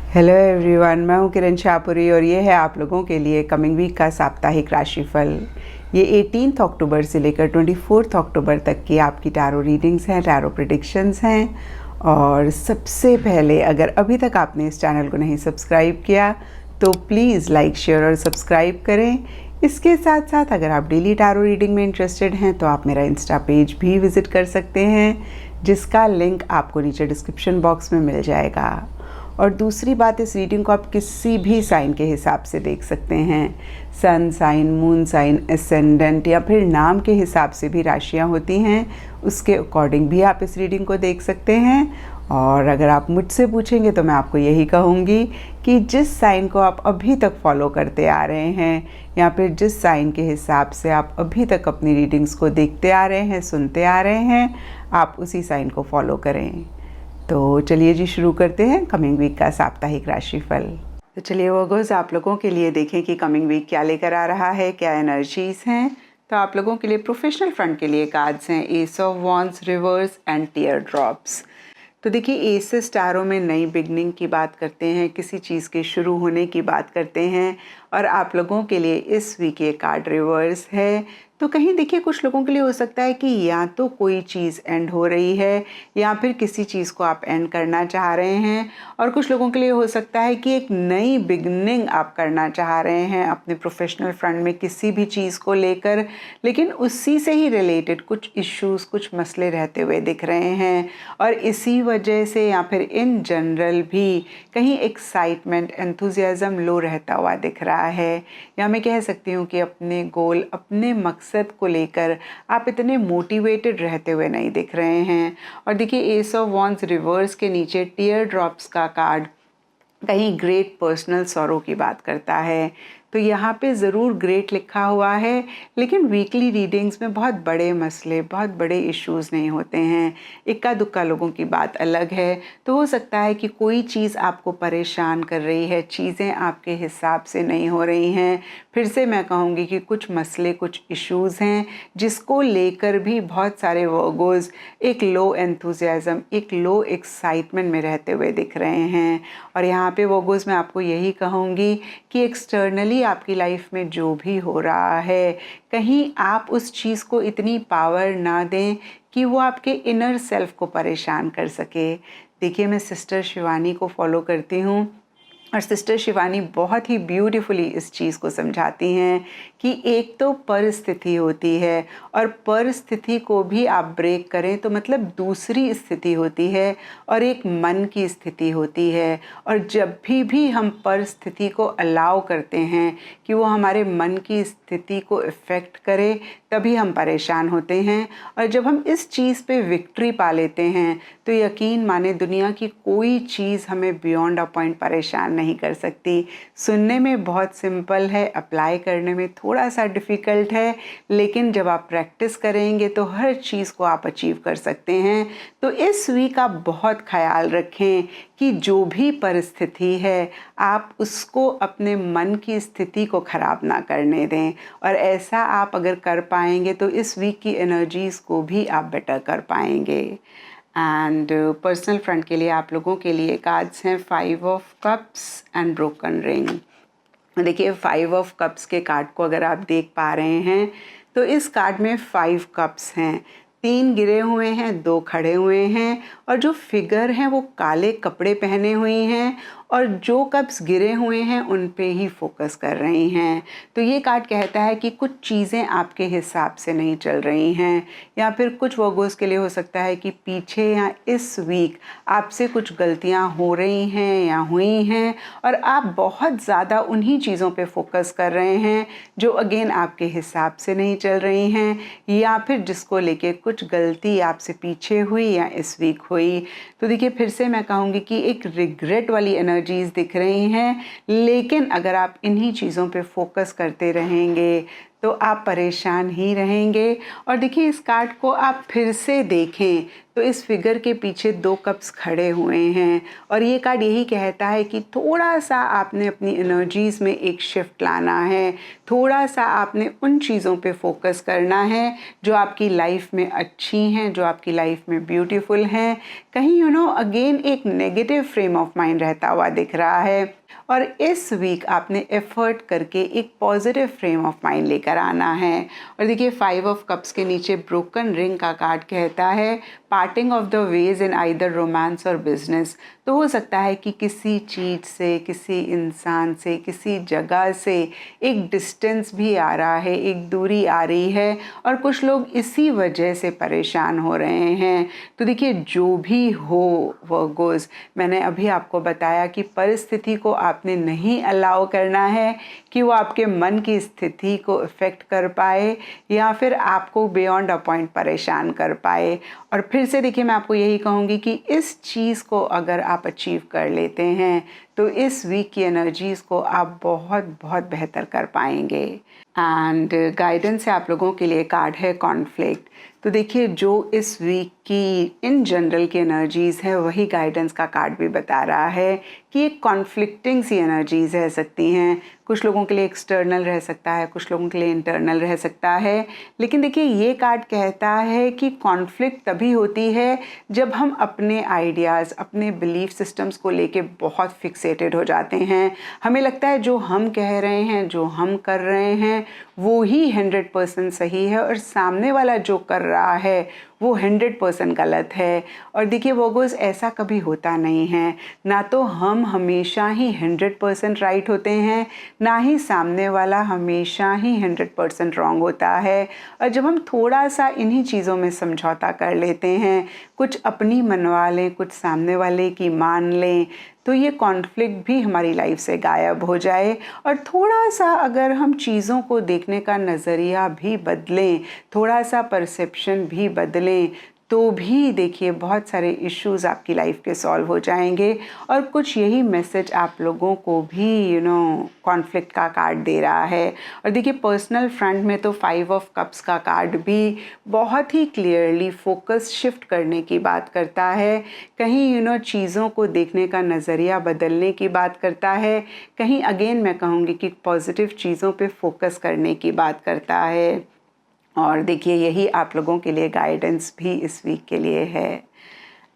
Hello everyone, मैं हूँ किरण शाहपुरी और ये है आप लोगों के लिए कमिंग वीक का साप्ताहिक राशिफल। ये 18 अक्टूबर से लेकर 24 अक्टूबर तक की आपकी टैरो रीडिंग्स हैं, टैरो प्रेडिक्शंस हैं। और सबसे पहले, अगर अभी तक आपने इस चैनल को नहीं सब्सक्राइब किया तो प्लीज़ लाइक, शेयर और सब्सक्राइब करें। इसके साथ साथ अगर आप डेली टैरो रीडिंग में इंटरेस्टेड हैं तो आप मेरा इंस्टा पेज भी विज़िट कर सकते हैं, जिसका लिंक आपको नीचे डिस्क्रिप्शन बॉक्स में मिल जाएगा। और दूसरी बात, इस रीडिंग को आप किसी भी साइन के हिसाब से देख सकते हैं। Sun sign, moon sign, ascendant या फिर नाम के हिसाब से भी राशियां होती हैं, उसके अकॉर्डिंग भी आप इस रीडिंग को देख सकते हैं। और अगर आप मुझसे पूछेंगे तो मैं आपको यही कहूँगी कि जिस साइन को आप अभी तक फॉलो करते आ रहे हैं या फिर जिस साइन के हिसाब से आप अभी तक अपनी रीडिंग्स को देखते आ रहे हैं, सुनते आ रहे हैं, आप उसी साइन को फॉलो करें। तो चलिए जी, शुरू करते हैं कमिंग वीक का साप्ताहिक राशिफल। तो चलिए वर्गोस, आप लोगों के लिए देखें कि कमिंग वीक क्या लेकर आ रहा है, क्या एनर्जीज हैं। तो आप लोगों के लिए प्रोफेशनल फ्रंट के लिए कार्ड्स हैं ace of wands, reverse and tear drops. तो देखिए, एसेस टैरो में नई बिगनिंग की बात करते हैं, किसी चीज़ के शुरू होने की बात करते हैं। और आप लोगों के लिए इस वीक ये कार्ड रिवर्स है। तो कहीं देखिए, कुछ लोगों के लिए हो सकता है कि या तो कोई चीज़ एंड हो रही है या फिर किसी चीज़ को आप एंड करना चाह रहे हैं। और कुछ लोगों के लिए हो सकता है कि एक नई बिगनिंग आप करना चाह रहे हैं अपने प्रोफेशनल फ्रंट में किसी भी चीज़ को लेकर, लेकिन उसी से ही रिलेटेड कुछ इश्यूज, कुछ मसले रहते हुए दिख रहे हैं। और इसी वजह से या फिर इन जनरल भी कहीं एक्साइटमेंट, एंथुजियाज्म लो रहता हुआ दिख रहा है। या मैं कह सकती हूँ कि अपने गोल, अपने मकसद को लेकर आप इतने मोटिवेटेड रहते हुए नहीं दिख रहे हैं। और देखिए, एस ऑफ वॉन्ड्स रिवर्स के नीचे टीयर ड्रॉप्स का कार्ड कहीं ग्रेट पर्सनल सॉरो की बात करता है। तो यहाँ पे ज़रूर ग्रेट लिखा हुआ है, लेकिन वीकली रीडिंग्स में बहुत बड़े मसले, बहुत बड़े इश्यूज़ नहीं होते हैं। इक्का दुक्का लोगों की बात अलग है। तो हो सकता है कि कोई चीज़ आपको परेशान कर रही है, चीज़ें आपके हिसाब से नहीं हो रही हैं। फिर से मैं कहूँगी कि कुछ मसले, कुछ इश्यूज़ हैं जिसको लेकर भी बहुत सारे वर्गोज़ एक लो एंथुजियाज्म, एक लो एक्साइटमेंट में रहते हुए दिख रहे हैं। और यहाँ पे वर्गोज़ मैं आपको यही कहूँगी कि एक्सटर्नली आपकी लाइफ में जो भी हो रहा है, कहीं आप उस चीज़ को इतनी पावर ना दें कि वो आपके इनर सेल्फ को परेशान कर सके। देखिए, मैं सिस्टर शिवानी को फॉलो करती हूँ और सिस्टर शिवानी बहुत ही ब्यूटीफुली इस चीज़ को समझाती हैं कि एक तो परिस्थिति होती है और परिस्थिति को भी आप ब्रेक करें तो मतलब दूसरी स्थिति होती है और एक मन की स्थिति होती है। और जब भी हम परिस्थिति को अलाउ करते हैं कि वो हमारे मन की स्थिति को इफ़ेक्ट करे, तभी हम परेशान होते हैं। और जब हम इस चीज़ पे विक्ट्री पा लेते हैं तो यकीन माने, दुनिया की कोई चीज़ हमें बियॉन्ड अ पॉइंट परेशान नहीं कर सकती। सुनने में बहुत सिंपल है, अप्लाई करने में थोड़ा सा डिफ़िकल्ट है, लेकिन जब आप प्रैक्टिस करेंगे तो हर चीज़ को आप अचीव कर सकते हैं। तो इस वीक आप बहुत ख्याल रखें कि जो भी परिस्थिति है, आप उसको अपने मन की स्थिति को ख़राब ना करने दें। और ऐसा आप अगर कर पाएंगे तो इस वीक की एनर्जीज़ को भी आप बेटर कर पाएंगे। एंड पर्सनल फ्रंट के लिए आप लोगों के लिए कार्ड्स हैं 5 of cups and broken ring. देखिए, 5 ऑफ कप्स के कार्ड को अगर आप देख पा रहे हैं तो इस कार्ड में 5 कप्स हैं, 3 गिरे हुए हैं, 2 खड़े हुए हैं। और जो फिगर हैं वो काले कपड़े पहने हुई हैं और जो कप्स गिरे हुए हैं उन पे ही फोकस कर रही हैं। तो ये कार्ड कहता है कि कुछ चीज़ें आपके हिसाब से नहीं चल रही हैं, या फिर कुछ वर्गोस के लिए हो सकता है कि पीछे या इस वीक आपसे कुछ गलतियां हो रही हैं या हुई हैं और आप बहुत ज़्यादा उन्हीं चीज़ों पे फोकस कर रहे हैं जो अगेन आपके हिसाब से नहीं चल रही हैं, या फिर जिसको लेके कुछ गलती आपसे पीछे हुई या इस वीक हुई। तो देखिए, फिर से मैं कहूँगी कि एक रिग्रेट वाली एनर्जीज दिख रही हैं, लेकिन अगर आप इन्हीं चीज़ों पे फोकस करते रहेंगे तो आप परेशान ही रहेंगे। और देखिए, इस कार्ड को आप फिर से देखें तो इस फिगर के पीछे 2 कप्स खड़े हुए हैं और ये कार्ड यही कहता है कि थोड़ा सा आपने अपनी एनर्जीज़ में एक शिफ्ट लाना है, थोड़ा सा आपने उन चीज़ों पे फोकस करना है जो आपकी लाइफ में अच्छी हैं, जो आपकी लाइफ में ब्यूटीफुल हैं। कहीं अगेन एक नेगेटिव फ्रेम ऑफ माइंड रहता हुआ दिख रहा है और इस वीक आपने एफर्ट करके एक पॉजिटिव फ्रेम ऑफ माइंड लेकर आना है। और देखिए 5 ऑफ कप्स के नीचे ब्रोकन रिंग का कार्ड कहता है parting of the ways in either romance और बिजनेस। तो हो सकता है कि किसी चीज़ से, किसी इंसान से, किसी जगह से एक डिस्टेंस भी आ रहा है, एक दूरी आ रही है और कुछ लोग इसी वजह से परेशान हो रहे हैं। तो देखिए जो भी हो वर्गोस, मैंने अभी आपको बताया कि परिस्थिति को आपने नहीं अलाउ करना है कि वो आपके मन की स्थिति को इफ़ेक्ट कर पाए या फिर आपको बियॉन्ड अ पॉइंट परेशान कर पाए। और फिर से देखिए मैं आपको यही कहूँगी कि इस चीज़ को अगर आप अचीव कर लेते हैं तो इस वीक की एनर्जीज़ को आप बहुत बहुत बेहतर कर पाएंगे। एंड गाइडेंस से आप लोगों के लिए कार्ड है कॉन्फ्लिक्ट। तो देखिए जो इस वीक की इन जनरल की एनर्जीज़ है वही गाइडेंस का कार्ड भी बता रहा है कि एक कॉन्फ्लिक्टिंग सी एनर्जीज़ रह सकती हैं। कुछ लोगों के लिए एक्सटर्नल रह सकता है, कुछ लोगों के लिए इंटरनल रह सकता है। लेकिन देखिए ये कार्ड कहता है कि कॉन्फ्लिक्ट तभी होती है जब हम अपने आइडियाज़, अपने बिलीफ सिस्टम्स को लेके बहुत फिक्सेटेड हो जाते हैं। हमें लगता है जो हम कह रहे हैं, जो हम कर रहे हैं वो ही 100% सही है और सामने वाला जो कर रहा है वो 100% गलत है। और देखिए वर्गोस, ऐसा कभी होता नहीं है। ना तो हम हमेशा ही 100% राइट होते हैं, ना ही सामने वाला हमेशा ही 100% रॉन्ग होता है। और जब हम थोड़ा सा इन्हीं चीज़ों में समझौता कर लेते हैं, कुछ अपनी मनवा लें, कुछ सामने वाले की मान लें, तो ये कॉन्फ्लिक्ट भी हमारी लाइफ से गायब हो जाए। और थोड़ा सा अगर हम चीज़ों को देखने का नज़रिया भी बदलें, थोड़ा सा परसेप्शन भी बदलें, तो भी देखिए बहुत सारे इश्यूज़ आपकी लाइफ के सॉल्व हो जाएंगे। और कुछ यही मैसेज आप लोगों को भी कॉन्फ्लिक्ट का कार्ड दे रहा है। और देखिए पर्सनल फ्रंट में तो 5 ऑफ कप्स का कार्ड भी बहुत ही क्लियरली फोकस शिफ्ट करने की बात करता है। कहीं चीज़ों को देखने का नज़रिया बदलने की बात करता है, कहीं अगेन मैं कहूँगी कि पॉजिटिव चीज़ों पे फोकस करने की बात करता है। और देखिए यही आप लोगों के लिए गाइडेंस भी इस वीक के लिए है।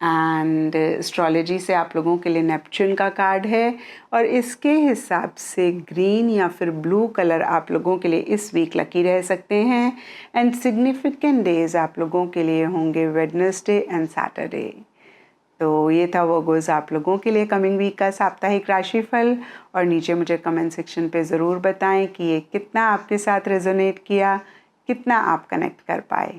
एंड एस्ट्रोलॉजी से आप लोगों के लिए नेपच्यून का कार्ड है और इसके हिसाब से ग्रीन या फिर ब्लू कलर आप लोगों के लिए इस वीक लकी रह सकते हैं। एंड सिग्निफिकेंट डेज आप लोगों के लिए होंगे वेडनेसडे एंड सैटरडे। तो ये था वर्गोस आप लोगों के लिए कमिंग वीक का साप्ताहिक राशिफल। और नीचे मुझे कमेंट सेक्शन पे ज़रूर बताएं कि ये कितना आपके साथ रेजोनेट किया, कितना आप कनेक्ट कर पाए।